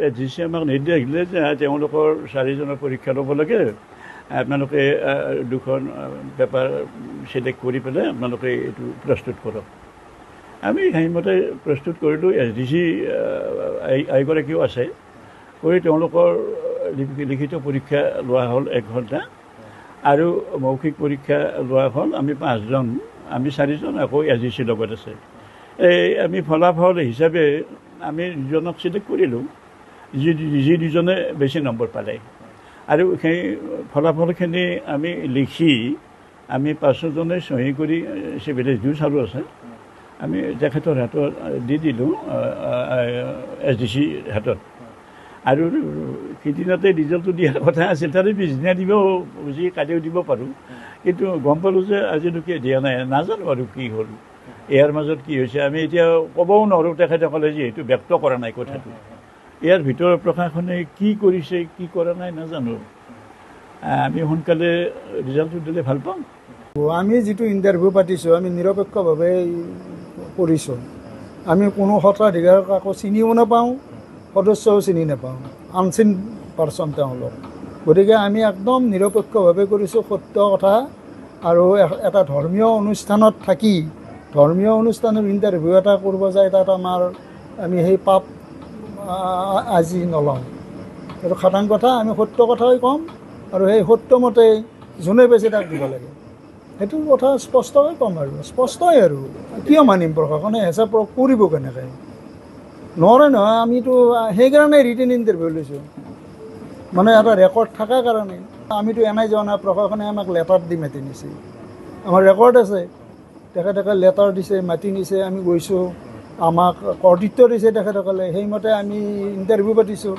এডিচি আমাক নিৰ্দেশ দিলে যে তেওঁলোকৰ 4জনৰ পৰীক্ষা ল'ব লাগে আপোনালোকে দুখন পেপাৰ চিলেক্ট কৰি পেলাই আপোনালোকে এইটো প্ৰস্তুত কৰক আমি সেইমতে প্ৰস্তুত কৰিলোঁ এডিচি আইগৰাকীও আছে কৰি তেওঁলোকৰ লিখিত পৰীক্ষা লোৱা হ'ল 1 ঘণ্টা আৰু মৌখিক পৰীক্ষা লোৱা হ'ল আমি 5জন আমি 4জন আকৌ এডিচি লগত আছে আমি ফলাফল হিচাপে আমি দুজনক চিলেক্ট কৰিলোঁ যি দুজনে বেছি নম্বৰ পালে আৰু সেই ফলাফলখিনি আমি লিখি আমি 5জনে সহি কৰি চিভিল চালু আছে আমি তেখেতৰ হাতত দি দিলোঁ এছডিচি হাতত আৰু সিদিনাতে ৰিজাল্টটো দিয়াৰ কথা আছিল তাৰে পিছদিনা দিব বুজি কালিও দিব পাৰোঁ কিন্তু গম পালোঁ যে আজিলৈকে দিয়া নাই নাজানো আৰু কি হ'ল ইয়াৰ মাজত কি হৈছে আমি এতিয়া ক'বও নোৱাৰোঁ তেখেতসকলে যিহেতু ব্যক্ত কৰা নাই কথাটো ইয়াৰ ভিতৰত প্ৰশাসনে কি কৰিছে কি কৰা নাই নাজানো আমি সোনকালে ৰিজাল্টটো দিলে ভাল পাম আমি যিটো ইণ্টাৰভিউ পাতিছোঁ আমি নিৰপেক্ষভাৱে কৰিছোঁ আমি কোনো সত্ৰাধিকাৰ কাকো চিনিও নাপাওঁ সদস্যও চিনি নাপাওঁ আনচিন পাৰ্চন তেওঁলোক গতিকে আমি একদম নিৰপেক্ষভাৱে কৰিছোঁ সত্য কথা আৰু এটা ধৰ্মীয় অনুষ্ঠানত থাকি ধৰ্মীয় অনুষ্ঠানৰ ইণ্টাৰভিউ এটা কৰিব যায় তাত আমি সেই পাপ আজি নলওঁ এইটো খাটাং কথা আমি সত্য কথাই ক'ম আৰু সেই সত্যমতে যোনে বেছি তাক দিব লাগে সেইটো কথা স্পষ্টকৈ ক'ম আৰু স্পষ্টই আৰু কিয় মানিম প্ৰশাসনে হিচাপ কৰিব কেনেকৈ নোৱাৰে নহয় আমিতো সেইকাৰণে ৰিটেন ইণ্টাৰভিউ লৈছোঁ মানে এটা ৰেকৰ্ড থকাৰ কাৰণে আমিতো এনেই যোৱা নাই প্ৰশাসনে আমাক লেটাৰ দি মাতি নিছে আমাৰ ৰেকৰ্ড আছে তেখেতসকলে লেটাৰ দিছে মাতি নিছে আমি গৈছোঁ আমাক কৰ্তৃত্ব দিছে তেখেতসকলে সেইমতে আমি ইণ্টাৰভিউ পাতিছোঁ